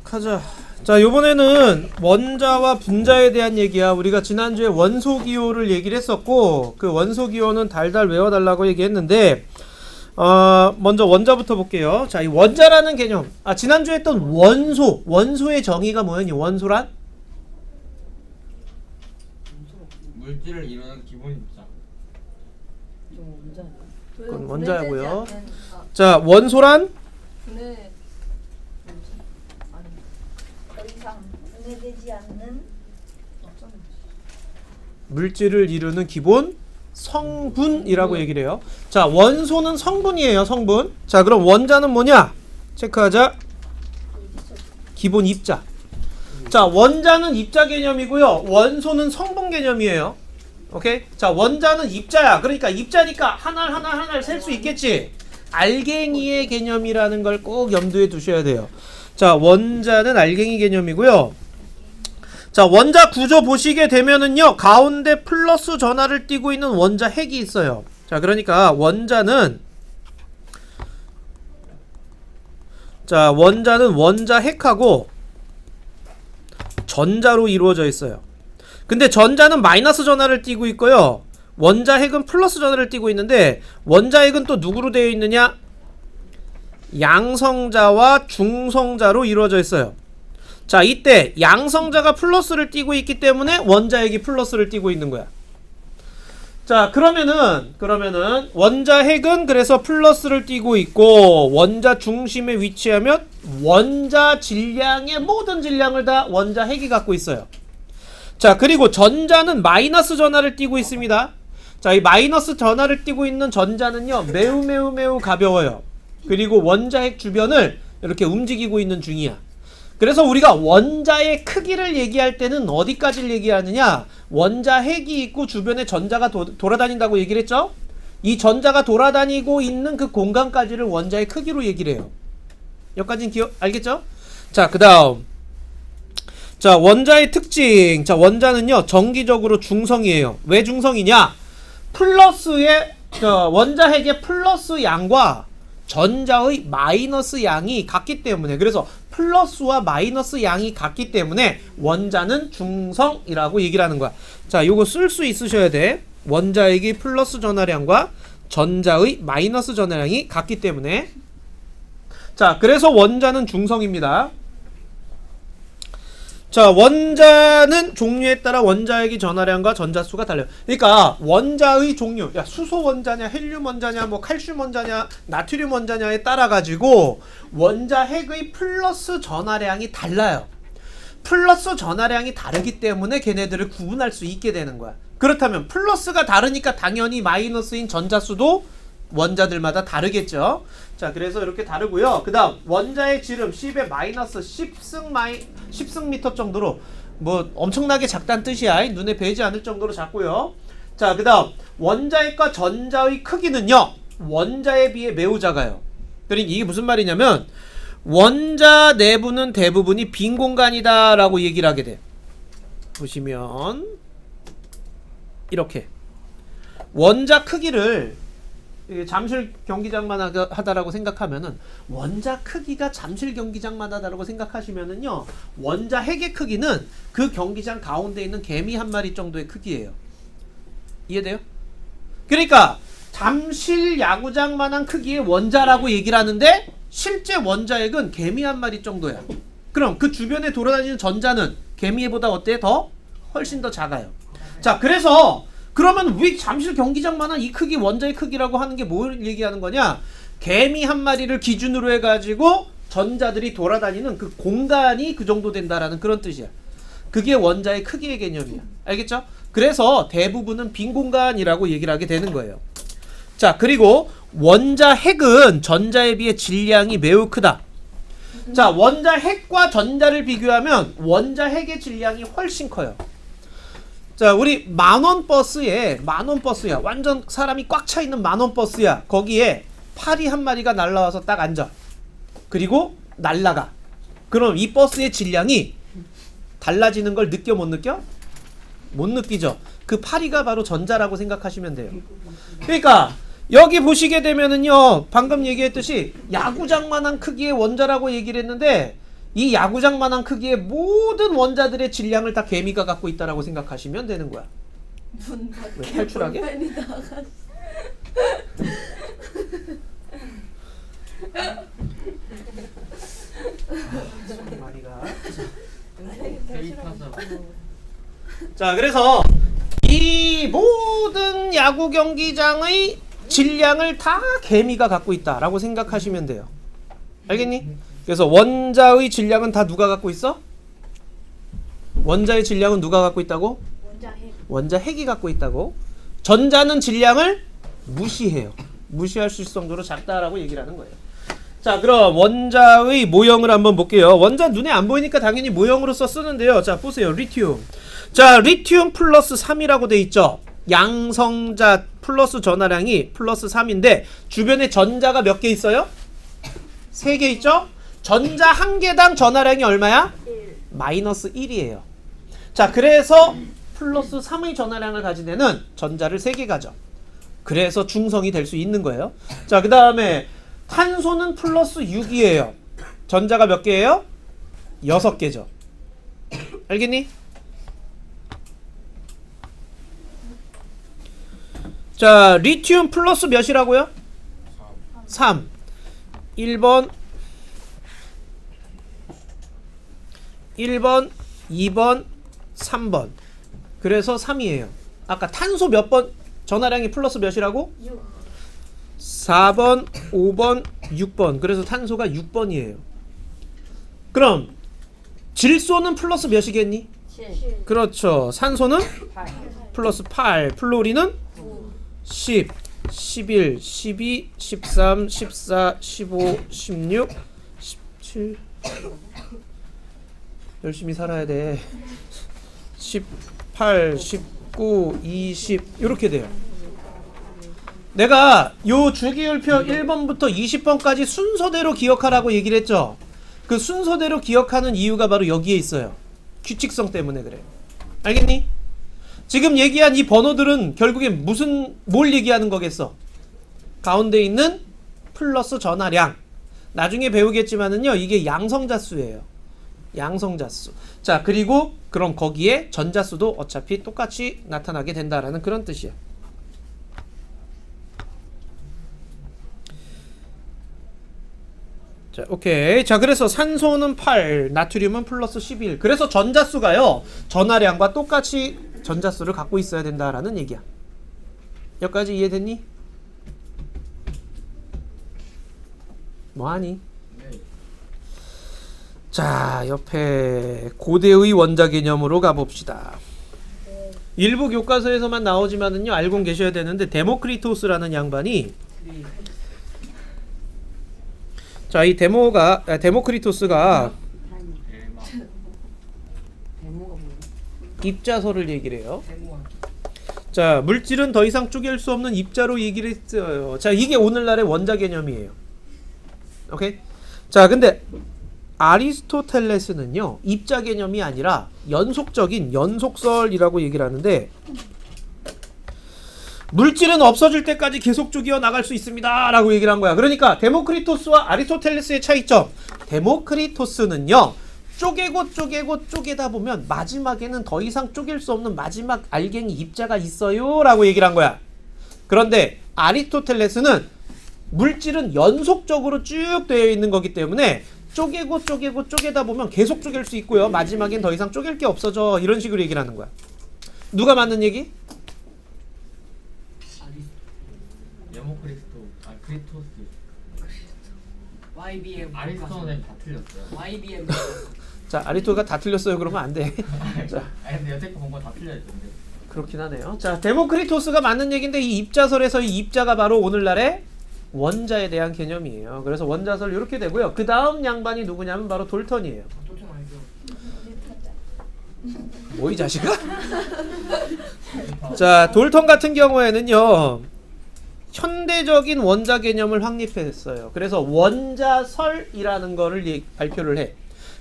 하자. 자, 요번에는 원자와 분자에 대한 얘기야. 우리가 지난주에 원소기호를 얘기를 했었고, 그 원소기호는 달달 외워달라고 얘기했는데, 먼저 원자부터 볼게요. 자, 이 원자라는 개념. 지난주에 했던 원소의 정의가 뭐였니? 원소란? 물질을 이루는 기본 입자. 그건 원자고요. 자, 원소란? 분해되지 않는 물질을 이루는 기본 성분이라고 얘기를 해요. 자, 원소는 성분이에요. 성분. 자, 그럼 원자는 뭐냐? 체크하자. 기본 입자. 자, 원자는 입자 개념이고요. 원소는 성분 개념이에요. 오케이? 자, 원자는 입자야. 그러니까 입자니까 하나를 셀 수 있겠지. 알갱이의 개념이라는 걸 꼭 염두에 두셔야 돼요. 자, 원자는 알갱이 개념이고요. 자, 원자 구조 보시게 되면은요, 가운데 플러스 전하를 띠고 있는 원자 핵이 있어요. 자, 그러니까 원자는 원자 핵하고 전자로 이루어져 있어요. 근데 전자는 마이너스 전하를 띠고 있고요, 원자 핵은 플러스 전하를 띠고 있는데, 원자 핵은 또 누구로 되어 있느냐? 양성자와 중성자로 이루어져 있어요. 자, 이때 양성자가 플러스를 띠고 있기 때문에 원자핵이 플러스를 띠고 있는 거야. 자, 그러면은 원자핵은 그래서 플러스를 띠고 있고, 원자 중심에 위치하면 원자 질량의 모든 질량을 다 원자핵이 갖고 있어요. 자, 그리고 전자는 마이너스 전하를 띠고 있습니다. 자, 이 마이너스 전하를 띠고 있는 전자는요, 매우 가벼워요. 그리고 원자핵 주변을 이렇게 움직이고 있는 중이야. 그래서 우리가 원자의 크기를 얘기할 때는 어디까지를 얘기하느냐? 원자핵이 있고 주변에 전자가 돌아다닌다고 얘기를 했죠? 이 전자가 돌아다니고 있는 그 공간까지를 원자의 크기로 얘기를 해요. 여기까지는 알겠죠? 자, 그 다음. 자, 원자의 특징. 자, 원자는요, 정기적으로 중성이에요. 왜 중성이냐? 원자핵의 플러스 양과 전자의 마이너스 양이 같기 때문에, 그래서 플러스와 마이너스 양이 같기 때문에 원자는 중성이라고 얘기를 하는 거야. 자, 요거 쓸 수 있으셔야 돼. 원자핵의 플러스 전하량과 전자의 마이너스 전하량이 같기 때문에. 자, 그래서 원자는 중성입니다. 자, 원자는 종류에 따라 원자핵의 전하량과 전자수가 달라요. 그러니까 원자의 종류, 야, 수소 원자냐, 헬륨 원자냐, 뭐 칼슘 원자냐, 나트륨 원자냐에 따라 가지고 원자핵의 플러스 전하량이 달라요. 플러스 전하량이 다르기 때문에 걔네들을 구분할 수 있게 되는 거야. 그렇다면 플러스가 다르니까 당연히 마이너스인 전자수도 원자들마다 다르겠죠. 자, 그래서 이렇게 다르고요. 그 다음 원자의 지름 10의 마이너스 10승 미터 정도로, 뭐 엄청나게 작다는 뜻이야. 눈에 뵈지 않을 정도로 작고요. 자, 그 다음 원자핵과 전자의 크기는요, 원자에 비해 매우 작아요. 그러니까 이게 무슨 말이냐면, 원자 내부는 대부분이 빈 공간이다 라고 얘기를 하게 돼. 보시면 이렇게 원자 크기를 잠실 경기장만 하다라고 생각하면은, 원자 크기가 잠실 경기장만 하다라고 생각하시면은요, 원자 핵의 크기는 그 경기장 가운데 있는 개미 한 마리 정도의 크기예요. 이해돼요? 그러니까 잠실 야구장만한 크기의 원자라고 얘기를 하는데, 실제 원자핵은 개미 한 마리 정도야. 그럼 그 주변에 돌아다니는 전자는 개미보다 어때? 훨씬 더 작아요. 자, 그러면 왜 잠실 경기장만한 이 크기, 원자의 크기라고 하는 게 뭘 얘기하는 거냐? 개미 한 마리를 기준으로 해가지고 전자들이 돌아다니는 그 공간이 그 정도 된다라는 그런 뜻이야. 그게 원자의 크기의 개념이야. 알겠죠? 그래서 대부분은 빈 공간이라고 얘기를 하게 되는 거예요. 자, 그리고 원자 핵은 전자에 비해 질량이 매우 크다. 자, 원자 핵과 전자를 비교하면 원자 핵의 질량이 훨씬 커요. 자, 우리 만원 버스야. 완전 사람이 꽉 차 있는 만원 버스야. 거기에 파리 한 마리가 날라와서 딱 앉아. 그리고 날라가. 그럼 이 버스의 질량이 달라지는 걸 느껴, 못 느껴? 못 느끼죠. 그 파리가 바로 전자라고 생각하시면 돼요. 그러니까 여기 보시게 되면은요, 방금 얘기했듯이 야구장만한 크기의 원자라고 얘기를 했는데, 이 야구장만한 크기의 모든 원자들의 질량을 다 개미가 갖고 있다라고 생각하시면 되는 거야. 문 밖에 왜 탈출하게? 볼펜이 나갔어. 데이터서 자, 그래서 이 모든 야구 경기장의 질량을 다 개미가 갖고 있다라고 생각하시면 돼요. 알겠니? 그래서 원자의 질량은 다 누가 갖고 있어? 원자의 질량은 누가 갖고 있다고? 원자 핵이 갖고 있다고. 전자는 질량을 무시해요. 무시할 수 있을 정도로 작다라고 얘기를 하는 거예요. 자, 그럼 원자의 모형을 한번 볼게요. 원자 눈에 안 보이니까 당연히 모형으로서 쓰는데요. 자, 보세요. 리튬. 자, 리튬 플러스 3이라고 돼 있죠. 양성자 플러스 전하량이 플러스 3인데 주변에 전자가 몇 개 있어요? 3개 있죠? 전자 한 개당 전하량이 얼마야? 1. 마이너스 1이에요. 자, 그래서 플러스 3의 전하량을 가진 애는 전자를 3개 가져. 그래서 중성이 될 수 있는 거예요. 자, 그 다음에 탄소는 플러스 6이에요. 전자가 몇 개예요? 6개죠. 알겠니? 자, 리튬 플러스 몇이라고요? 3. 1번 2번 3번. 그래서 3이에요. 아까 탄소 몇 번 전하량이 플러스 몇이라고? 6. 4번 5번 6번. 그래서 탄소가 6번이에요. 그럼 질소는 플러스 몇이겠니? 7. 그렇죠. 산소는 8. 플러스 8. 플로리는 9. 10 11 12 13 14 15 16 17. 열심히 살아야 돼. 18 19 20 이렇게 돼요. 내가 요 주기율표 1번부터 20번까지 순서대로 기억하라고 얘기를 했죠. 그 순서대로 기억하는 이유가 바로 여기에 있어요. 규칙성 때문에 그래. 알겠니? 지금 얘기한 이 번호들은 결국엔 뭘 얘기하는 거겠어? 가운데 있는 플러스 전하량. 나중에 배우겠지만은요, 이게 양성자수예요. 양성자수. 자, 그리고 그럼 거기에 전자수도 어차피 똑같이 나타나게 된다라는 그런 뜻이야. 자, 오케이. 자, 그래서 산소는 8, 나트륨은 플러스 11. 그래서 전자수가요, 전하량과 똑같이 전자수를 갖고 있어야 된다라는 얘기야. 여기까지 이해됐니? 뭐하니? 네. 자, 옆에 고대의 원자 개념으로 가봅시다. 일부 교과서에서만 나오지만은요, 알고 계셔야 되는데, 데모크리토스라는 양반이, 자, 이 데모크리토스가 입자설을 얘기를 해요. 자, 물질은 더 이상 쪼갤 수 없는 입자로 얘기를 했어요. 자, 이게 오늘날의 원자 개념이에요. 오케이? 자, 근데 아리스토텔레스는요, 입자 개념이 아니라 연속적인 연속설이라고 얘기를 하는데, 물질은 없어질 때까지 계속 쪼개어 나갈 수 있습니다 라고 얘기를 한 거야. 그러니까 데모크리토스와 아리스토텔레스의 차이점, 데모크리토스는요, 쪼개다 보면 마지막에는 더 이상 쪼갤 수 없는 마지막 알갱이 입자가 있어요 라고 얘기를 한 거야. 그런데 아리스토텔레스는 물질은 연속적으로 쭉 되어 있는 거기 때문에 쪼개다 보면 계속 쪼갤 수 있고요, 마지막엔 더 이상 쪼갤 게 없어져, 이런 식으로 얘기를 하는 거야. 누가 맞는 얘기? 크리토스. YBM. 아리스토는 다 틀렸어요. YBM. 자, 아리토가 다 틀렸어요 그러면 안 돼. 자, 아니 근데 여태껏 본 거 다 틀려있던데. 그렇긴 하네요. 자, 데모크리토스가 맞는 얘기인데, 이 입자설에서 이 입자가 바로 오늘날의 원자에 대한 개념이에요. 그래서 원자설 이렇게 되고요. 그 다음 양반이 누구냐면 바로 돌턴이에요. 도통 알죠. 뭐 이 자식아? 자, 돌턴 같은 경우에는요, 현대적인 원자 개념을 확립했어요. 그래서 원자설이라는 거를 발표를 해.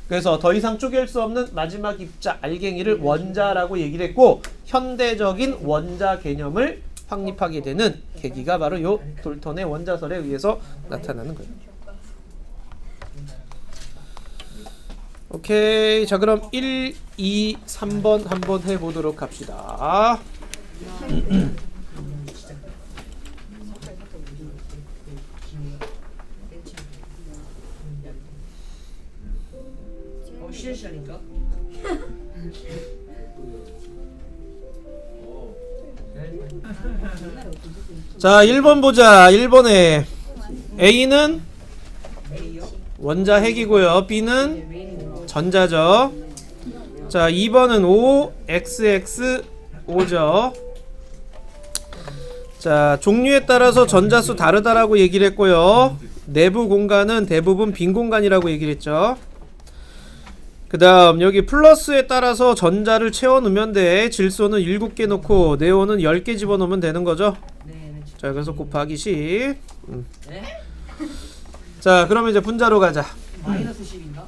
그래서 더 이상 쪼갤 수 없는 마지막 입자 알갱이를 원자라고 얘기를 했고, 현대적인 원자 개념을 확립하게 되는 계기가 바로 요 돌턴의 원자설에 의해서 나타나는 거예요. 오케이. 자, 그럼 1, 2, 3번 한번 해보도록 합시다. 쉬는 시간인가? 자, 1번 보자. 1번에 A는 A요? 원자 핵이고요. B는 메인이요. 전자죠. 자, 2번은 O, XX, O죠. 자, 종류에 따라서 전자수 다르다라고 얘기를 했고요. 내부 공간은 대부분 빈 공간이라고 얘기를 했죠. 그 다음 여기 플러스에 따라서 전자를 채워 넣으면 돼. 질소는 7개 넣고 네온은 10개 집어넣으면 되는 거죠. 네. 자, 그래서 곱하기 10. 네? 자, 그러면 이제 분자로 가자. 마이너스 10인가?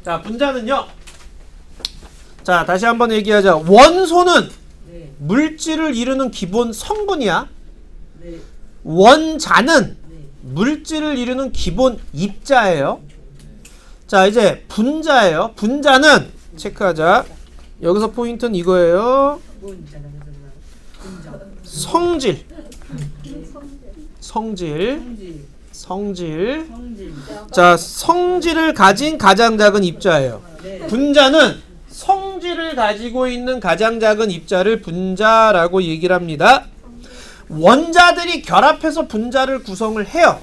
자, 분자는요. 자, 다시 한번 얘기하자. 원소는 네. 물질을 이루는 기본 성분이야. 네. 원자는 네. 물질을 이루는 기본 입자예요. 자, 이제 분자예요. 분자는 체크하자. 여기서 포인트는 이거예요. 분자. 성질. 성질. 성질. 성질. 자, 성질을 가진 가장 작은 입자예요. 네. 분자는 성질을 가지고 있는 가장 작은 입자를 분자라고 얘기를 합니다. 원자들이 결합해서 분자를 구성을 해요.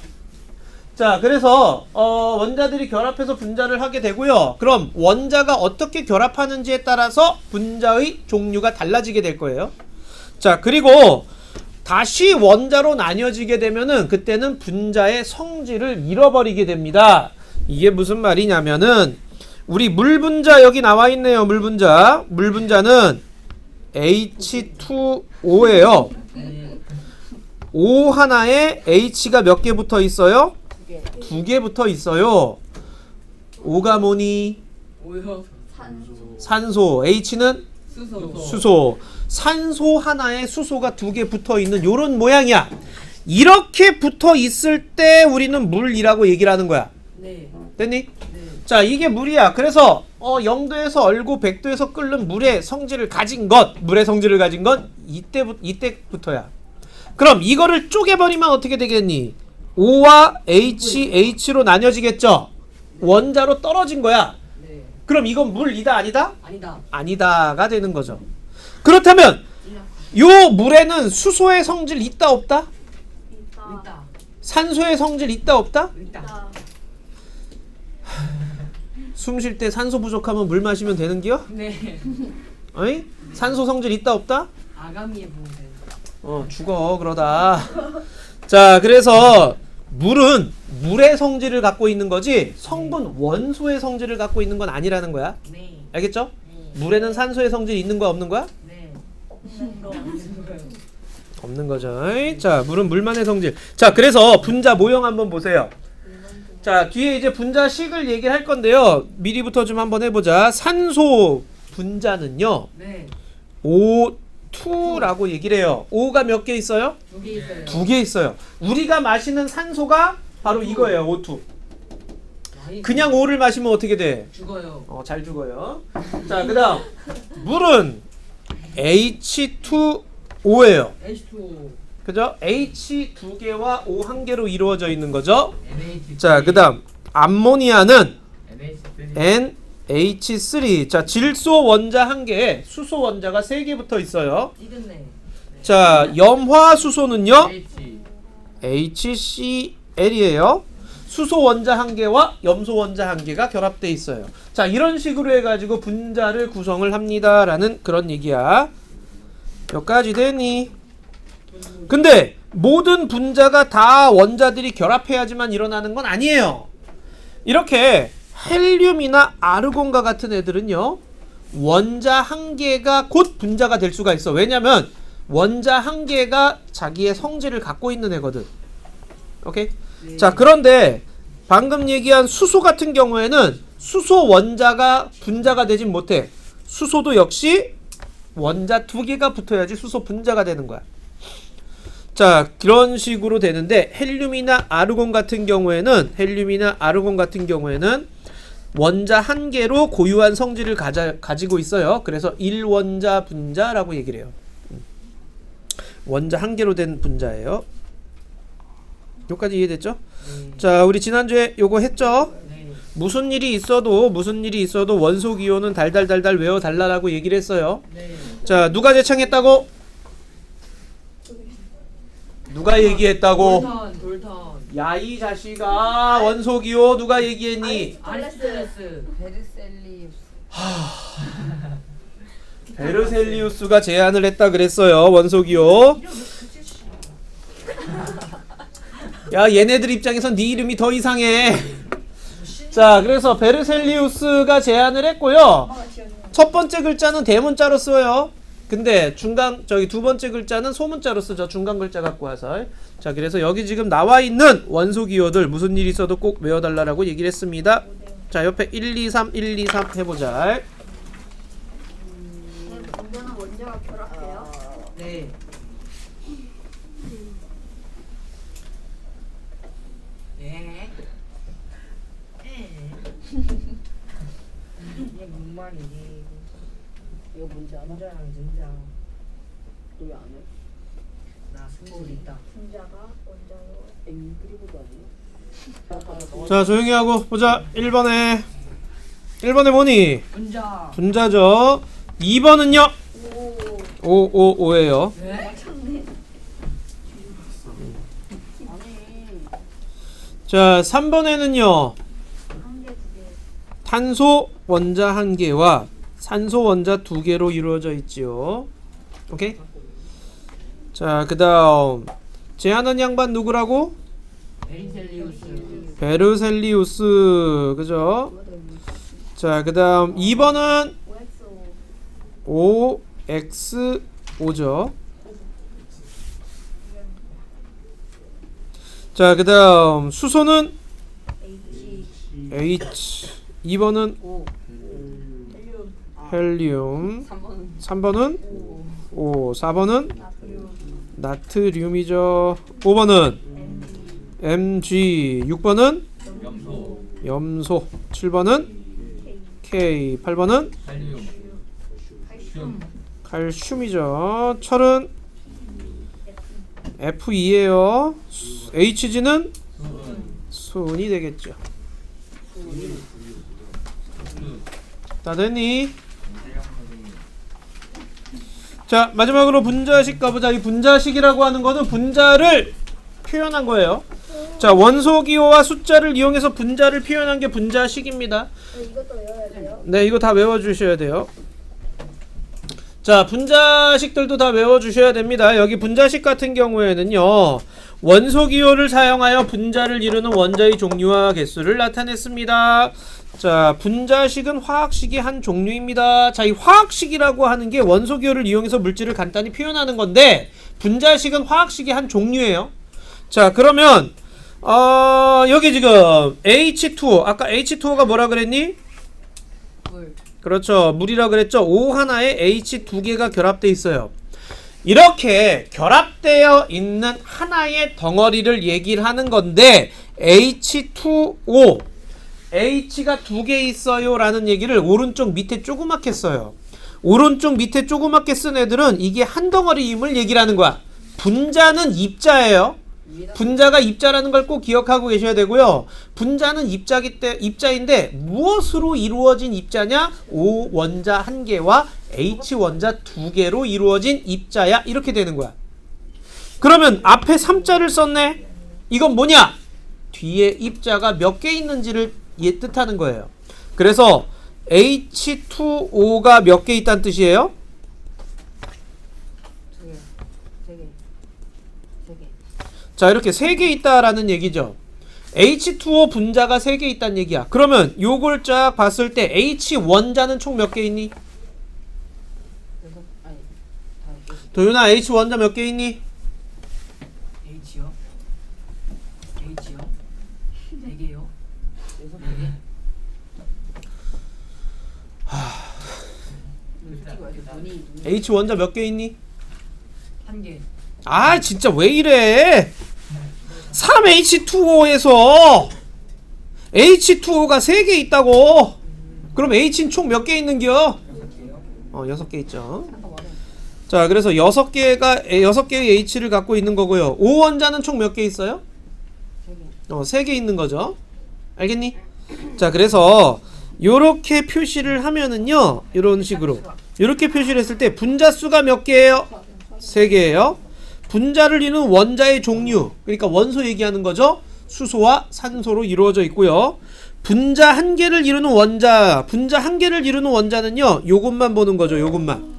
자, 그래서 원자들이 결합해서 분자를 하게 되고요. 그럼 원자가 어떻게 결합하는지에 따라서 분자의 종류가 달라지게 될 거예요. 자, 그리고 다시 원자로 나뉘어지게 되면은 그때는 분자의 성질을 잃어버리게 됩니다. 이게 무슨 말이냐면은 우리 물 분자 여기 나와 있네요. 물 분자. 물 분자는 H2O예요. 네. O 하나에 H가 몇 개 붙어 있어요? 2개 붙어 있어요. O가 뭐니? 오요. 산소. H는 수소. 수소. 산소 하나에 수소가 2개 붙어 있는 요런 모양이야. 이렇게 붙어 있을 때 우리는 물이라고 얘기를 하는 거야. 네. 됐니? 네. 자, 이게 물이야. 그래서 0도에서 얼고 100도에서 끓는 물의 성질을 가진 것, 물의 성질을 가진 건 이때부터야. 그럼 이거를 쪼개버리면 어떻게 되겠니? O와 H, H로 나뉘어지겠죠? 원자로 떨어진 거야. 네. 그럼 이건 물이다 아니다? 아니다. 아니다가 되는 거죠. 그렇다면 요 물에는 수소의 성질 있다 없다? 있다. 산소의 성질 있다 없다? 있다. 숨 쉴 때 산소 부족하면 물 마시면 되는겨? 네. 어이? 산소 성질 있다 없다? 아가미의 봉쇄. 죽어 그러다. 자, 그래서 물은 물의 성질을 갖고 있는 거지 성분 원소의 성질을 갖고 있는 건 아니라는 거야. 네. 알겠죠? 네. 물에는 산소의 성질이 있는 거야 없는 거야? 네. 없는 거죠. 자, 물은 물만의 성질. 자, 그래서 분자 모형 한번 보세요. 자, 뒤에 이제 분자식을 얘기를 할 건데요. 미리부터 좀 한번 해보자. 산소 분자는요. 네. O2라고 얘기를 해요. O가 몇 개 있어요? 2개 있어요. 2개 있어요. 우리가 마시는 산소가 바로 이거예요. O2. 그냥 O를 마시면 어떻게 돼? 죽어요. 잘 죽어요. 자, 그 다음 물은 H2O예요. H2O. 그죠? H 2개와 O 1개로 이루어져 있는 거죠. NH3. 자, 그 다음 암모니아는 NH3. NH3. 자, 질소 원자 1개에 수소 원자가 3개 붙어 있어요. 찌든네. 자, 염화수소는요 H. HCl이에요. 수소 원자 1개와 염소 원자 1개가 결합돼 있어요. 자, 이런 식으로 해가지고 분자를 구성을 합니다 라는 그런 얘기야. 여기까지 되니? 근데 모든 분자가 다 원자들이 결합해야지만 일어나는 건 아니에요. 이렇게 헬륨이나 아르곤과 같은 애들은요 원자 1개가 곧 분자가 될 수가 있어. 왜냐면 원자 1개가 자기의 성질을 갖고 있는 애거든. 오케이? 네. 자, 그런데 방금 얘기한 수소 같은 경우에는 수소 원자가 분자가 되진 못해. 수소도 역시 원자 2개가 붙어야지 수소 분자가 되는 거야. 자, 그런 식으로 되는데 헬륨이나 아르곤 같은 경우에는 원자 한 개로 고유한 성질을 가지고 있어요. 그래서 1원자 분자라고 얘기를 해요. 원자 한 개로 된 분자예요. 여기까지 이해됐죠? 자, 우리 지난주에 요거 했죠? 네. 무슨 일이 있어도 원소 기호는 달달달달 외워달라고 얘기를 했어요. 네. 자, 누가 제창했다고? 누가 얘기했다고? 돌턴. 야, 이 자식아, 원소 기호 누가 얘기했니? 아리스토텔레스. 베르셀리우스. 베르셀리우스가 제안을 했다 그랬어요. 원소 기호. 야, 얘네들 입장에선 네 이름이 더 이상해. 자, 그래서 베르셀리우스가 제안을 했고요. 첫 번째 글자는 대문자로 써요. 근데 두 번째 글자는 소문자로 쓰죠. 중간 글자 갖고 와서. 자, 그래서 여기 지금 나와 있는 원소 기호들 무슨 일 있어도 꼭 외워달라고 얘기를 했습니다. 자, 옆에 1, 2, 3, 1, 2, 3 해보자. 분자는 원자가 결합해요? 네. 예. 이게 뭔 말이지? 이거 뭔지 알아? 남자랑 진짜 너 왜 안 해? 나 승질 있다. 분자가 원자로 앵그리버드 아니야? 자, 조용히 하고 보자. 1번에 뭐니? 분자. 분자죠. 2번은요? 오 5예요. 네? 참네. 아니 자, 3번에는요. 한 개, 두 개. 탄소 원자 1개와 산소 원자 2개로 이루어져 있지요. 오케이? 자, 그 다음 제안한 양반 누구라고? 베리셀리우스. 베르셀리우스. 그죠? 자, 그 다음 2번은 OXO. OXO죠. 자, 그 다음 수소는 H. H. 2번은 오 헬륨. 헬륨. 3번은 3번은 O. 4번은 나트륨. 나트륨이죠. 5번은 M. Mg. 6번은 염소, 염소. 7번은 K. K. 8번은 칼륨, 칼슘. 칼슘이죠. 철은 Fe2예요. Hg는 수은, 수은이 되겠죠. 수, 다 됐니? 대량 선생님. 자, 마지막으로 분자식 가보자. 이 분자식이라고 하는 거는 분자를 표현한 거예요. 자, 원소 기호와 숫자를 이용해서 분자를 표현한 게 분자식입니다. 이것도 외워야 돼요? 네, 이거 다 외워주셔야 돼요. 자, 분자식들도 다 외워주셔야 됩니다. 여기 분자식 같은 경우에는요, 원소 기호를 사용하여 분자를 이루는 원자의 종류와 개수를 나타냈습니다. 자, 분자식은 화학식의 한 종류입니다. 자, 이 화학식이라고 하는 게 원소 기호를 이용해서 물질을 간단히 표현하는 건데, 분자식은 화학식의 한 종류예요. 자, 그러면 여기 지금 H2O, 아까 H2O가 뭐라 그랬니? 물. 그렇죠. 물이라 그랬죠. O 하나에 H 2개가 결합되어 있어요. 이렇게 결합되어 있는 하나의 덩어리를 얘기를 하는 건데, H2O, H가 2개 있어요 라는 얘기를 오른쪽 밑에 조그맣게 써요. 오른쪽 밑에 조그맣게 쓴 애들은 이게 한 덩어리임을 얘기를 하는 거야. 분자는 입자예요. 분자가 입자라는 걸 꼭 기억하고 계셔야 되고요. 분자는 입자인데 무엇으로 이루어진 입자냐? O 원자 1개와 H 원자 2개로 이루어진 입자야. 이렇게 되는 거야. 그러면 앞에 3자를 썼네. 이건 뭐냐? 뒤에 입자가 몇 개 있는지를 뜻하는 거예요. 그래서 H2O가 몇 개 있다는 뜻이에요? 3개 자, 이렇게 3개 있다라는 얘기죠. H2O 분자가 3개 있다는 얘기야. 그러면 요걸 쫙 봤을 때 H 원자는 총 몇 개 있니? 아니 다 도윤아, H 원자 몇 개 있니? H요? H요? 4개요? 4개? 눈이 H 원자 몇 개 있니? 1개. 아, 진짜 왜 이래? 3H2O에서 H2O가 3개 있다고. 그럼 H는 총 몇 개 있는겨? 6개 있죠. 자, 그래서 6개의 H를 갖고 있는 거고요. O 원자는 총 몇 개 있어요? 3개 있는 거죠. 알겠니? 자, 그래서 요렇게 표시를 하면은요, 이런 식으로 요렇게 표시를 했을 때 분자수가 몇 개예요? 3개예요. 분자를 이루는 원자의 종류, 그러니까 원소 얘기하는 거죠. 수소와 산소로 이루어져 있고요. 분자 한 개를 이루는 원자는요, 요것만 보는 거죠. 요것만.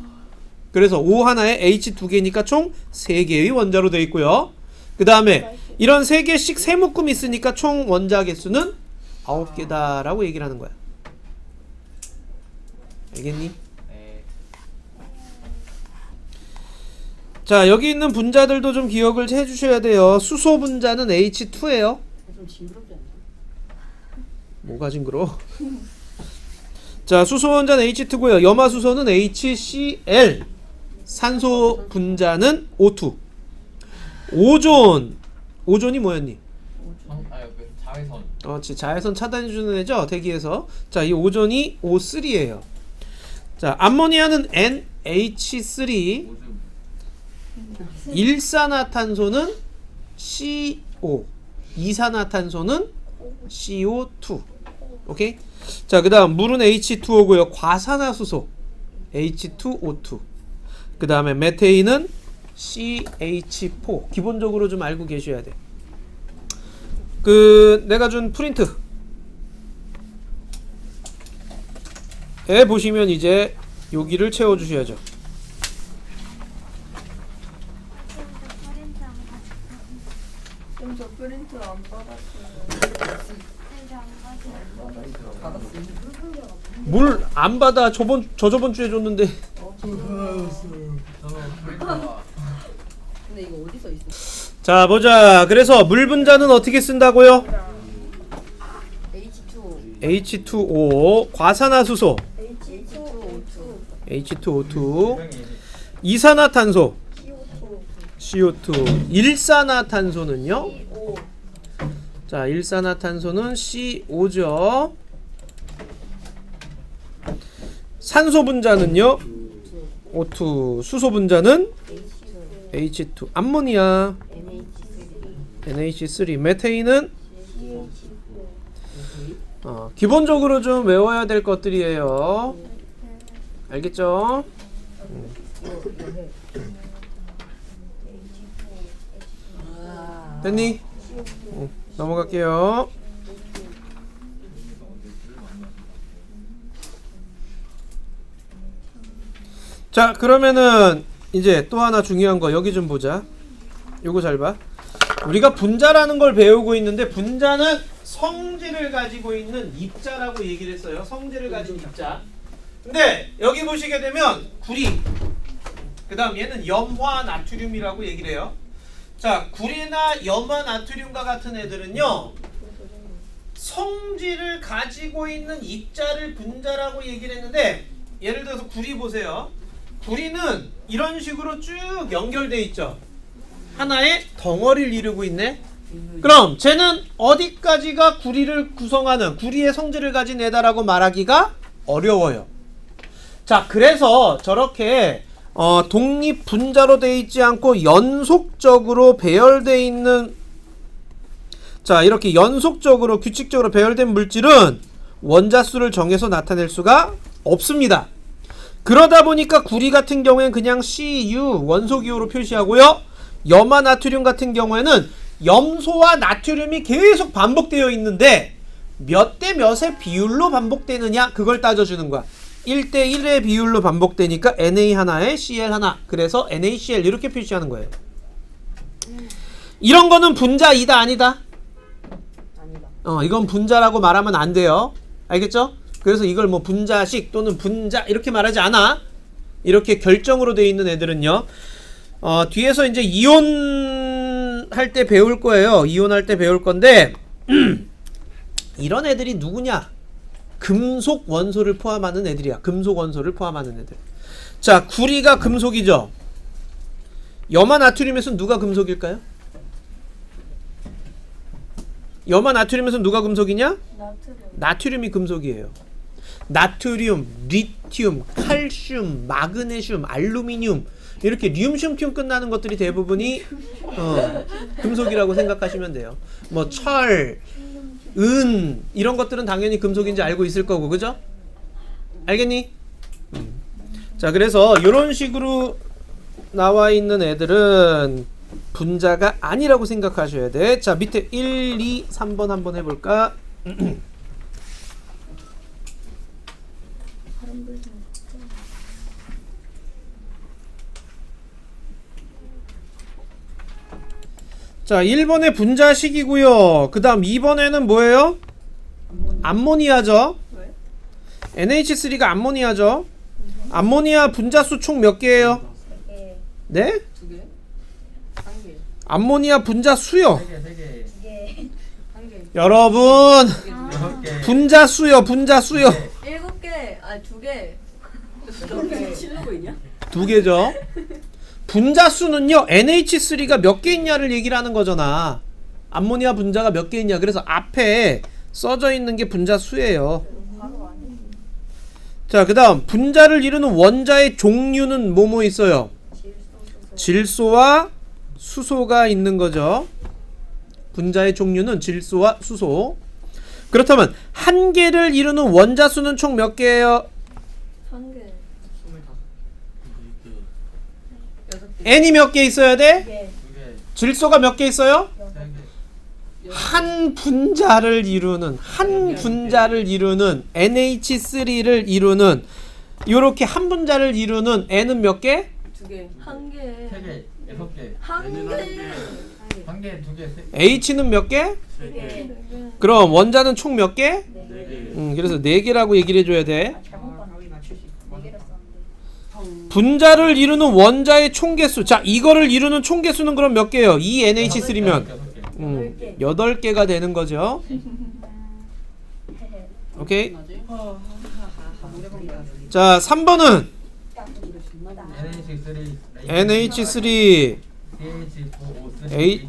그래서 O 하나에 H 2개니까 총 3개의 원자로 되어 있고요. 그 다음에 이런 3개씩 세 묶음 있으니까 총 원자 개수는 9개다 라고 얘기를 하는 거야. 알겠니? 네. 자, 여기 있는 분자들도 좀 기억을 해주셔야 돼요. 수소 분자는 H2예요. 좀 징그럽지 않나? 뭐가 징그러워? 자, 수소 원자는 H2고요. 염화수소는 HCl. 산소 분자는 O2. 오존이 뭐였니? 자외선. 자외선 차단해주는 애죠, 대기에서. 자, 이 오존이 O3예요. 자, 암모니아는 NH3. 오줌. 일산화탄소는 CO. 이산화탄소는 CO2. 오케이? 자, 그 다음 물은 H2O고요. 과산화수소 H2O2. 그 다음에 메테인은 CH4. 기본적으로 좀 알고 계셔야 돼. 내가 준 프린트 에 보시면 이제 여기를 채워주셔야죠. 저 프린트 안 받았어요. 물 안 받아. 저저번 주에 줬는데. 근데 이거 어디서 있어? 자, 보자. 그래서 물 분자는 어떻게 쓴다고요? H2O. 과산화수소 H2O2. 이산화탄소 CO2. 일산화탄소는요? 자, 일산화탄소는 CO죠. 산소 분자는요? O2. 수소 분자는 H2. 암모니아 NH3. 메테인은 기본적으로 좀 외워야 될 것들이에요. 알겠죠? 됐니? 넘어갈게요. 자, 그러면은 이제 또 하나 중요한 거 여기 좀 보자. 요거 잘 봐. 우리가 분자라는 걸 배우고 있는데, 분자는 성질을 가지고 있는 입자라고 얘기를 했어요. 성질을 가진 입자. 근데 여기 보시게 되면 구리, 그 다음 얘는 염화 나트륨이라고 얘기를 해요. 자, 구리나 염화 나트륨과 같은 애들은요, 성질을 가지고 있는 입자를 분자라고 얘기를 했는데, 예를 들어서 구리 보세요. 구리는 이런 식으로 쭉 연결돼 있죠. 하나의 덩어리를 이루고 있네. 그럼 쟤는 어디까지가 구리를 구성하는, 구리의 성질을 가진 애다라고 말하기가 어려워요. 자, 그래서 저렇게 독립 분자로 되어 있지 않고 연속적으로 배열되어 있는, 자, 이렇게 연속적으로 규칙적으로 배열된 물질은 원자수를 정해서 나타낼 수가 없습니다. 그러다 보니까 구리 같은 경우에는 그냥 Cu 원소기호로 표시하고요. 염화 나트륨 같은 경우에는 염소와 나트륨이 계속 반복되어 있는데 몇 대 몇의 비율로 반복되느냐, 그걸 따져주는 거야. 1대 1의 비율로 반복되니까 Na 하나에 Cl 하나, 그래서 NaCl 이렇게 표시하는 거예요. 이런 거는 분자이다 아니다? 아니다. 이건 분자라고 말하면 안 돼요. 알겠죠? 그래서 이걸 뭐 분자식 또는 분자 이렇게 말하지 않아. 이렇게 결정으로 되어 있는 애들은요, 뒤에서 이제 이온 할 때 배울 거예요. 이온 할 때 배울 건데 이런 애들이 누구냐? 금속 원소를 포함하는 애들이야. 금속 원소를 포함하는 애들. 자, 구리가 금속이죠. 염화 나트륨에서는 누가 금속일까요? 염화 나트륨에서는 누가 금속이냐? 나트륨이 금속이에요. 나트륨, 리튬, 칼슘, 마그네슘, 알루미늄 이렇게 륨슘 끝나는 것들이 대부분이 금속이라고 생각하시면 돼요. 뭐 철, 은 이런 것들은 당연히 금속인지 알고 있을 거고, 그죠? 알겠니? 자, 그래서 이런 식으로 나와 있는 애들은 분자가 아니라고 생각하셔야 돼. 자, 밑에 1, 2, 3번 한번 해볼까? 자, 1번에 분자식이고요. 그 다음 2번에는 뭐예요? 암모니아죠. NH3가 암모니아죠. 암모니아 분자수 총 몇 개예요? 네? 2개. 1개. 암모니아 분자수요. 3개. 2개. 1개. 여러분, 6개. 분자수요, 분자수요. 7개. 아, 2개. 2개. 칠로 있냐? 2개죠. 분자수는요, NH3가 몇 개 있냐를 얘기를 하는 거잖아. 암모니아 분자가 몇 개 있냐. 그래서 앞에 써져 있는 게 분자수예요. 자, 그 다음 분자를 이루는 원자의 종류는 뭐뭐 있어요? 질소와 수소가 있는 거죠. 분자의 종류는 질소와 수소. 그렇다면 한 개를 이루는 원자수는 총 몇 개예요? 1개. N이 몇 개 있어야 돼? 2개. 질소가 몇 개 있어요? 3개. 한 분자를 이루는 NH3를 이루는 요렇게 한 분자를 이루는 N은 몇 개? 2개. 1개. 3개. 6개. 1개. 1개, 2개, 3개. H는 몇 개? 3개. 그럼 원자는 총 몇 개? 4개. 그래서 4개라고 얘기를 해줘야 돼. 거의 맞출 수 있어. 분자를 이루는 원자의 총개수. 자, 이거를 이루는 총개수는 그럼 몇 개예요? 이 NH3면 8개가 되는 거죠. 오케이. 자, 3번은 NH3 CH4O3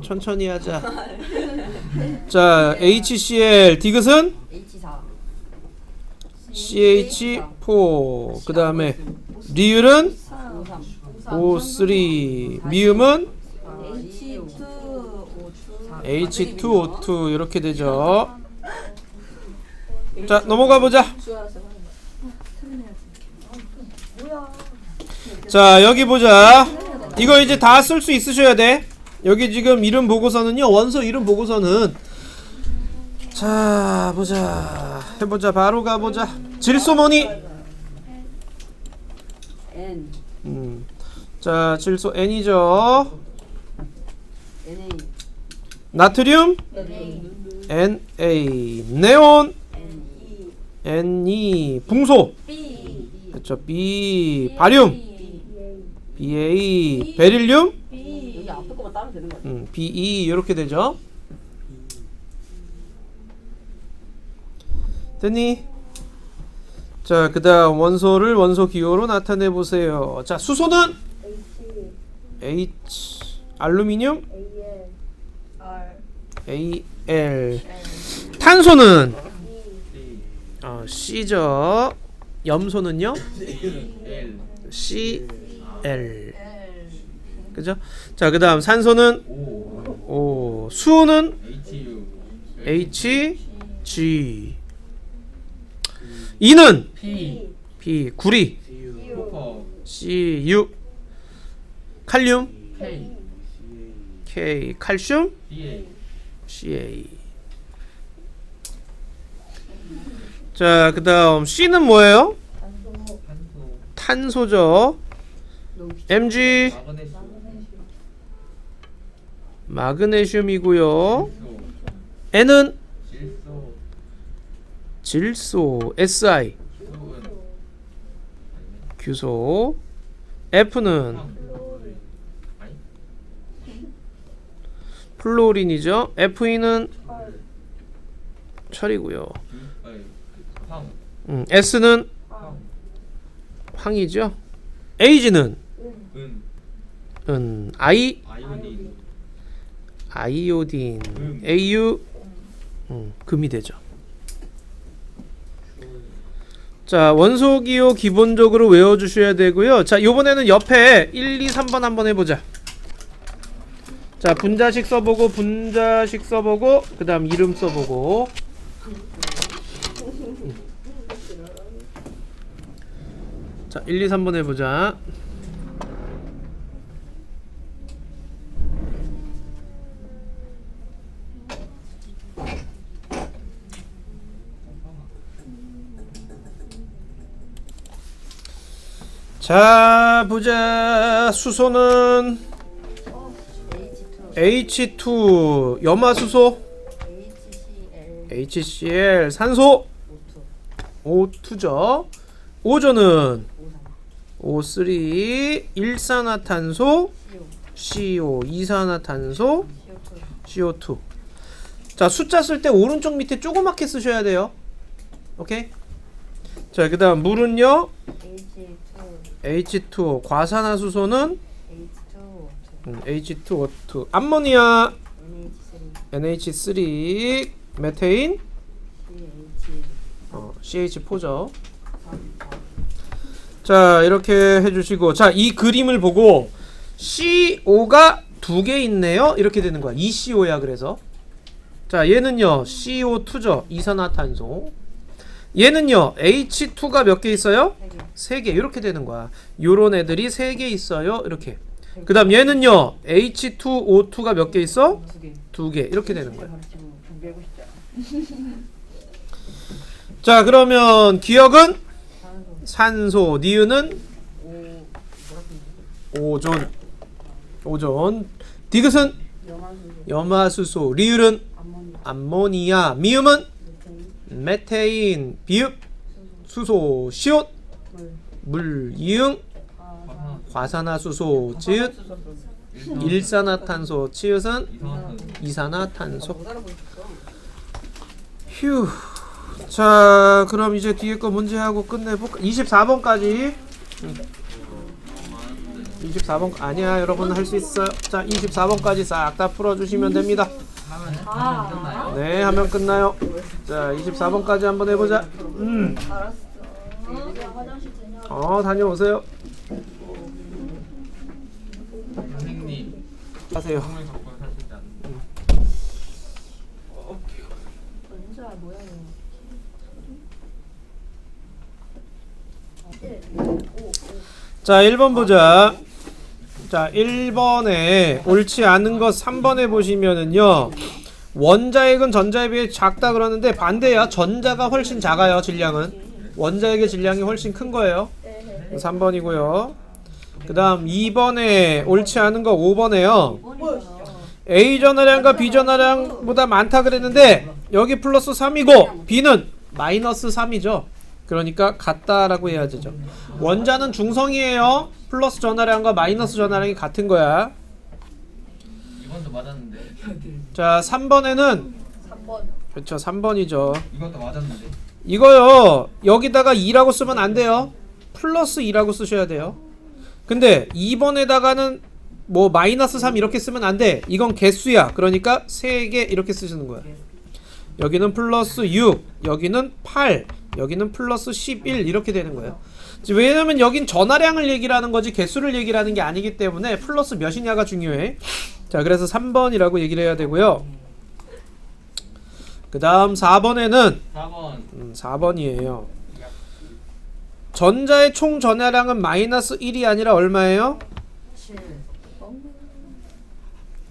천천히 하자. 자, HCl 디귿은 H4. CH4. 그 다음에 리을은 O3. 미음은 H2O2 이렇게 되죠. 자, 넘어가 보자. 자, 여기 보자. 이거 이제 다 쓸 수 있으셔야 돼. 여기 지금 이름 보고서는요, 원소 이름 보고서는 자, 보자. 해보자. 바로 가보자. 질소 뭐니? N. 자, 질소 N이죠. NA. 나트륨 Na. 네온 Ne. 붕소 B. 그렇죠. B. 바륨 Ba. 베릴륨 B. 여기 앞에 거만 따면 되는 거야. Be. 이렇게 되죠. 됐니? 자, 그 다음 원소를 원소 기호로 나타내 보세요. 자, 수소는 H. 알루미늄 Al. 탄소는 C죠. 염소는요 Cl. 그죠? 자, 그 다음 산소는 O. 수는 Hg. 이는 P. 구리 Cu. 칼륨 K. 칼슘 Ca. 자, 그 다음 C는 뭐예요? 탄소죠. Mg. 마그네슘이고요. N은 질소. Si. 규소. F는 플로린이죠. Fe는 철이고요. S는 황이죠. Ag는 아이오딘. AU 금이 되죠. 자, 원소기호 기본적으로 외워주셔야 되고요. 자, 요번에는 옆에 1, 2, 3번 한번 해보자. 자, 분자식 써보고 그 다음 이름 써보고. 자, 1, 2, 3번 해보자. 자, 보자. 수소는 H2, 염화수소 HCl, 산소 O2죠. 오존은 O3, 일산화탄소 CO, 이산화탄소 CO2. 자, 숫자 쓸 때 오른쪽 밑에 조그맣게 쓰셔야 돼요. 오케이? 자, 그 다음 물은요 H2O, 과산화수소는 H2O2, 암모니아 NH3, 메테인 CH4죠. 자, 이렇게 해주시고, 자, 이 그림을 보고 CO가 2개 있네요. 이렇게 되는 거야. ECO야. 그래서 자, 얘는요 CO2죠. 이산화탄소. 얘는요 H2가 몇 개 있어요? 3개. 이렇게 되는 거야. 요런 애들이 3개 있어요. 이렇게. 그 다음 얘는요 H2O2가 몇 개 있어? 2개. 이렇게 되는 거야. 자, 그러면 기억은 산소, 니은은 오존, 디귿은 염화수소, 리을은 암모니아, 미음은 메테인, 비읍 수소, 시옷 물, 이응 과산화수소, 지읒 일산화탄소, 치읒은 이산화탄소. 휴. 자, 그럼 이제 뒤에 거 문제하고 끝내볼까? 24번까지 24번 아니야, 여러분 할 수 있어요. 자, 24번까지 싹 다 풀어주시면 됩니다. 하면 끝나요? 네, 하면 끝나요. 자, 24번까지 한번 해보자. 알았어. 화장실 다녀. 다녀오세요. 선생님 하세요. 선물 갖고 사시지 않나요? 원자 모양이. 자, 1번 보자. 자, 1번에 옳지 않은 거 3번에 보시면은요 원자핵은 전자에 비해 작다 그러는데 반대야. 전자가 훨씬 작아요. 질량은 원자핵의 질량이 훨씬 큰 거예요. 3번이고요. 그 다음 2번에 옳지 않은 거 5번에요 A 전하량과 B 전하량보다 많다 그랬는데 여기 플러스 3이고 B는 마이너스 3이죠. 그러니까 같다라고 해야 되죠. 원자는 중성이에요. 플러스 전하량과 마이너스 전하량이 같은 거야. 이번도 맞았는데. 자, 3번에는 3번. 그렇죠. 3번이죠. 이것도 맞았는데. 이거요. 여기다가 2라고 쓰면 안 돼요. 플러스 2라고 쓰셔야 돼요. 근데 2번에다가는 뭐 마이너스 3 이렇게 쓰면 안 돼. 이건 개수야. 그러니까 3개 이렇게 쓰시는 거야. 여기는 플러스 6, 여기는 8, 여기는 플러스 11 이렇게 되는 거예요. 왜냐면 여긴 전하량을 얘기를 하는 거지 개수를 얘기를 하는 게 아니기 때문에 플러스 몇이냐가 중요해. 자, 그래서 3번이라고 얘기를 해야 되고요. 그 다음 4번에는 4번 4번이에요. 전자의 총 전하량은 마이너스 1이 아니라 얼마예요? 7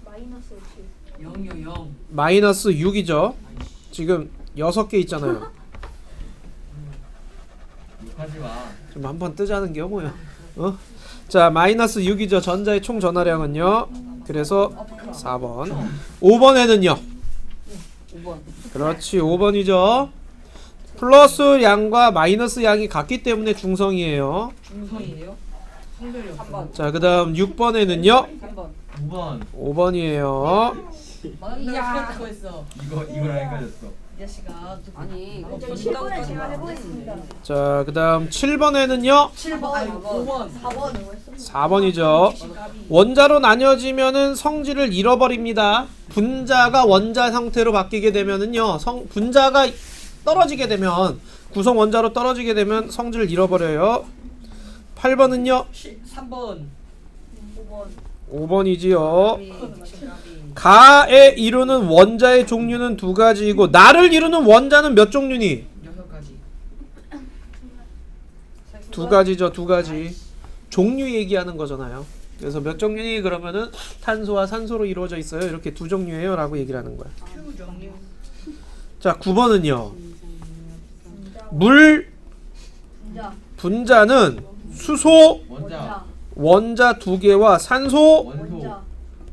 마이너스 7. 0요 0 마이너스 6이죠. 지금 6개 있잖아요. 하지마. 좀 한번 뜨자는 게 뭐야? 자, 마이너스 6이죠. 전자의 총 전하량은요. 그래서 4번. 5번에는요. 5번 그렇지, 5번이죠. 플러스 양과 마이너스 양이 같기 때문에 중성이에요. 중성이에요? 성별이 3번 자, 그 다음 6번에는요. 3번 9번 5번이에요. 맞는다 그거 했어 이거랑 헷갈렸어. 이 자식아 아니 이거 이제 7번에 제가 해보겠습니다. 자, 그 다음 7번에는요. 7번 아니 5번 4번. 4번이죠. 원자로 나뉘어지면은 성질을 잃어버립니다. 분자가 원자 형태로 바뀌게 되면은요. 분자가 떨어지게 되면 구성 원자로 떨어지게 되면 성질을 잃어버려요. 8번은요? 3번. 5번이지요. 가에 이루는 원자의 종류는 두 가지이고 나를 이루는 원자는 몇 종류니? 6가지. 두 가지죠. 두 가지. 종류 얘기하는 거잖아요. 그래서 몇 종류니? 그러면은 탄소와 산소로 이루어져 있어요. 이렇게 두 종류예요 라고 얘기를 하는 거야. 종류. 자 9번은요. 물 분자는 수소 원자 2개와 산소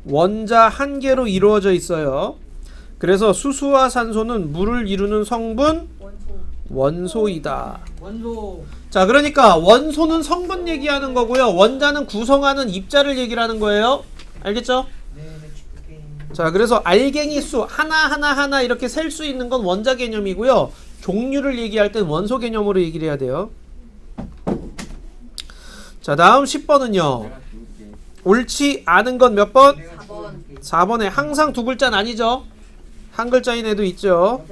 원자 1개로 이루어져 있어요. 그래서 수소와 산소는 물을 이루는 성분 원소이다. 원소. 자 그러니까 원소는 성분 얘기하는 거고요. 원자는 구성하는 입자를 얘기를 하는 거예요. 알겠죠? 네. 자 그래서 알갱이 수 하나 이렇게 셀 수 있는 건 원자 개념이고요. 종류를 얘기할 땐 원소 개념으로 얘기를 해야 돼요. 자 다음 10번은요. 옳지 않은 건 몇 번? 4번에 항상 두 글자는 아니죠. 한 글자인 애도 있죠.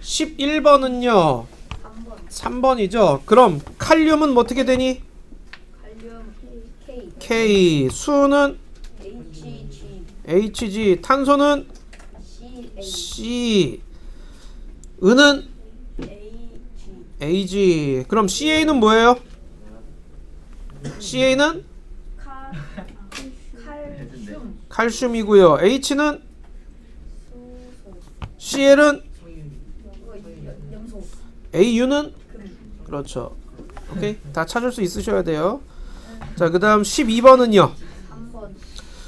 11번은요 3번이죠. 그럼 칼륨은 뭐 어떻게 되니? K. 수는 HG. 탄소는 C. 은은 AG. 그럼 CA는 뭐예요? CA는 칼슘이고요. H는 CL은 AU는 그렇죠. 오케이. 다 찾을 수 있으셔야 돼요. 자, 그다음 12번은요.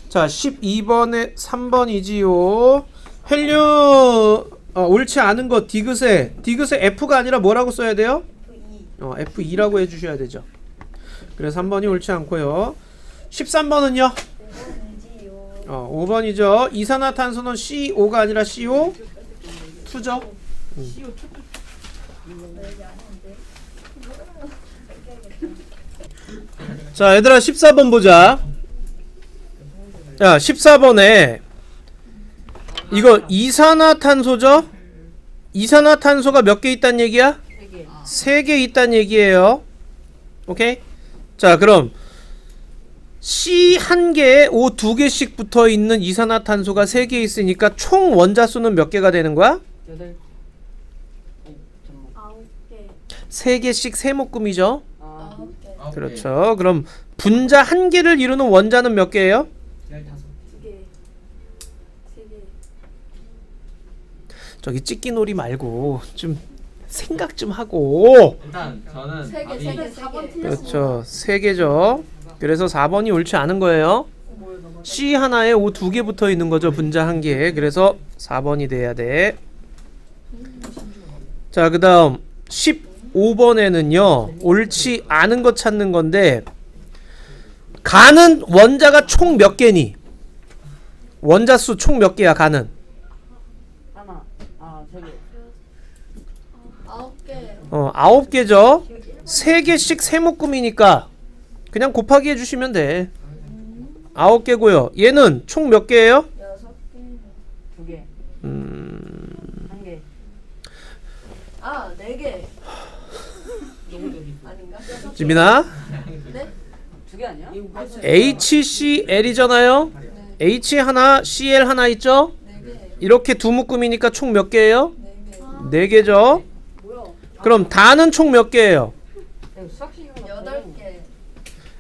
자, 12번에 3번이지요. 헬륨 옳지 않은 거 디귿에 F가 아니라 뭐라고 써야 돼요? F2라고 해 주셔야 되죠. 그래서 3번이 옳지 않고요. 13번은요. 5번이죠. 이산화탄소는 CO2가 아니라 CO2죠. 자, 얘들아 14번 보자. 자, 14번에 이거 이산화탄소죠? 이산화탄소가 몇 개 있단 얘기야? 3개 있단 얘기예요. 오케이? 자, 그럼 C 1개에 O 2개씩 붙어 있는 이산화탄소가 3개 있으니까 총 원자수는 몇 개가 되는 거야? 3개씩 세묶음이죠. 그렇죠. 그럼 분자 1개를 이루는 원자는 몇 개예요? 15개. 저기 찍기놀이 말고 좀 생각 좀 하고. 일단 저는 답이 4번 그렇죠. 3개죠. 그래서 4번이 옳지 않은 거예요. C 하나에 O 2개 붙어 있는 거죠. 분자 1개. 그래서 4번이 돼야 돼. 자, 그 다음 15번에는요 옳지 않은 거 찾는 건데, 가는 원자가 총 몇 개니? 원자수 총 몇 개야? 가는 하나. 3개. 9개. 9개죠. 3개씩 세묶음이니까 그냥 곱하기 해주시면 돼. 9개고요. 얘는 총 몇 개예요? 6개. 2개. 1개. 4개. 아닌가? 지민아, 네? 2개 아니야? HCl이잖아요. H 하나, Cl 하나 있죠? 4개. 이렇게 두 묶음이니까 총 몇 개예요? 4개. 4개죠. 뭐야? 그럼 다는 총 몇 개예요? 8개.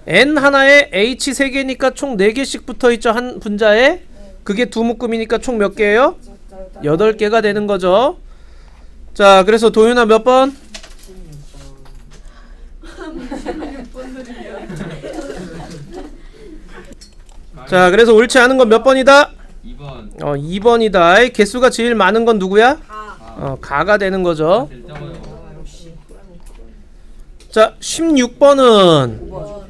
N 하나에 H 3개니까 총 4개씩 붙어있죠, 한 분자에. 그게 두 묶음이니까 총 몇 개예요? 8개가 되는 거죠. 자, 그래서 도윤아 몇 번? 자, 그래서 옳지 않은 건 몇 번이다? 2번 2번이다. 개수가 제일 많은 건 누구야? 가가 되는 거죠. 자, 16번은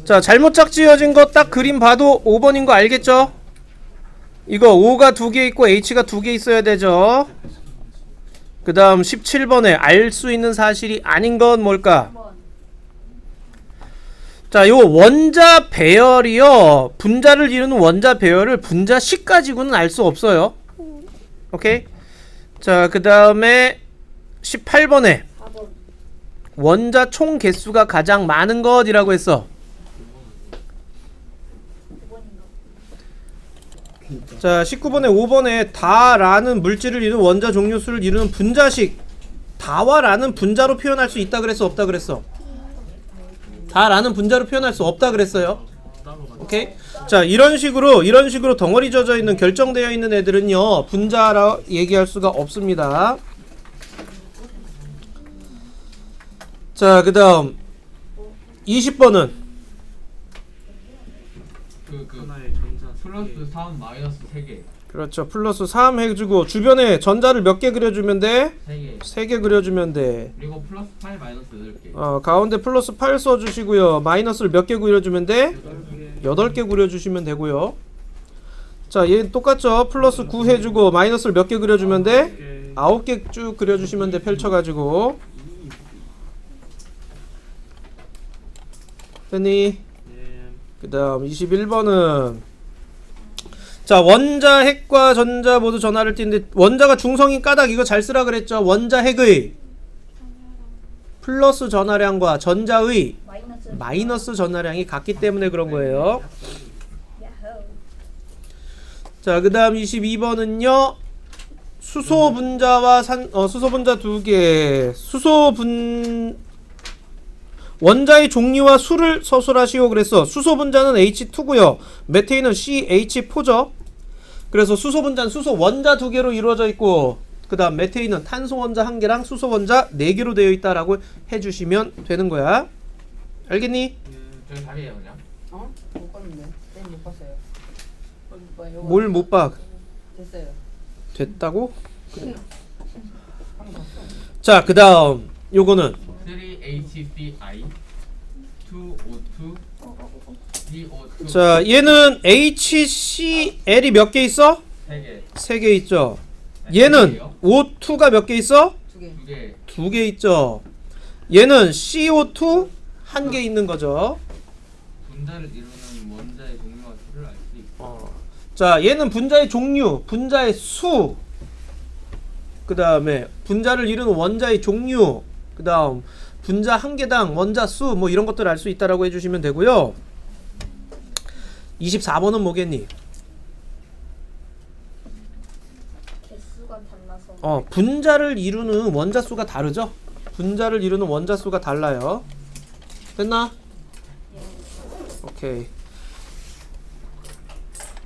자, 잘못 짝지어진 거 딱 그림 봐도 5번인 거 알겠죠? 이거 O가 2개 있고 H가 2개 있어야 되죠. 그 다음 17번에 알 수 있는 사실이 아닌 건 뭘까? 자, 요 원자 배열이요, 분자를 이루는 원자 배열을 분자식 가지고는 알 수 없어요. 오케이? 자, 그 다음에 18번에 4번. 원자 총 개수가 가장 많은 것이라고 했어. 9번인가? 자, 19번에 5번에 다라는 물질을 이루는 원자 종류 수를 이루는 분자식 다와라는 분자로 표현할 수 있다 그랬어, 없다 그랬어? 다라는 분자로 표현할 수 없다 그랬어요. 오케이? 자, 이런 식으로 덩어리 젖어 있는 결정되어 있는 애들은요 분자라 얘기할 수가 없습니다. 자, 그 다음 20번은 하나의 전자 플러스 3 마이너스 3개. 그렇죠. 플러스 3 해주고 주변에 전자를 몇 개 그려주면 돼? 3개. 3개 그려주면 돼. 그리고 플러스 8 마이너스 8개. 가운데 플러스 8 써주시고요. 마이너스를 몇 개 그려주면 돼? 8개 그려주시면 되고요. 자, 얘 똑같죠? 플러스 9 해주고 마이너스를 몇 개 그려주면 돼? 9개 쭉 그려주시면 돼. 펼쳐가지고. 됐니? 그 다음 21번은 자, 원자 핵과 전자 모두 전하를 띠는데 원자가 중성인 까닭 이거 잘 쓰라 그랬죠? 원자 핵의 플러스 전하량과 전자의 마이너스 전하량이 같기 때문에 그런 거예요. 야호. 자, 그 다음 22번은요 수소 분자와 수소 분자 2개 원자의 종류와 수를 서술하시오 그랬어. 수소 분자는 H2고요. 메테인은 CH4죠. 그래서 수소 분자는 수소 원자 2개로 이루어져 있고 그 다음 메테인은 탄소 원자 1개랑 수소 원자 4개로 되어 있다라고 해주시면 되는 거야. 알겠니? 저기 답이에요 그냥. 어? 못 봤는데. 쌤 못 봤어요. 뭘 못 봐? 됐어요. 됐다고? 자, 그 다음 요거는 3HCI 2O2 CO2 자, 얘는 HCl이 몇 개 있어? 3개. 3개 있죠. 얘는 O2가 몇 개 있어? 2개. 2개. 2개 있죠. 얘는 CO2 1개 있는 거죠. 분자를 이루는 원자의 종류와 수를 알 수 있고. 자, 얘는 분자의 종류, 분자의 수, 그 다음에 분자를 이루는 원자의 종류, 그 다음 분자 한 개당 원자 수, 뭐 이런 것들 알 수 있다라고 해주시면 되고요. 24번은 뭐겠니? 개수가 달라서. 분자를 이루는 원자 수가 다르죠? 분자를 이루는 원자 수가 달라요. 됐나? 오케이.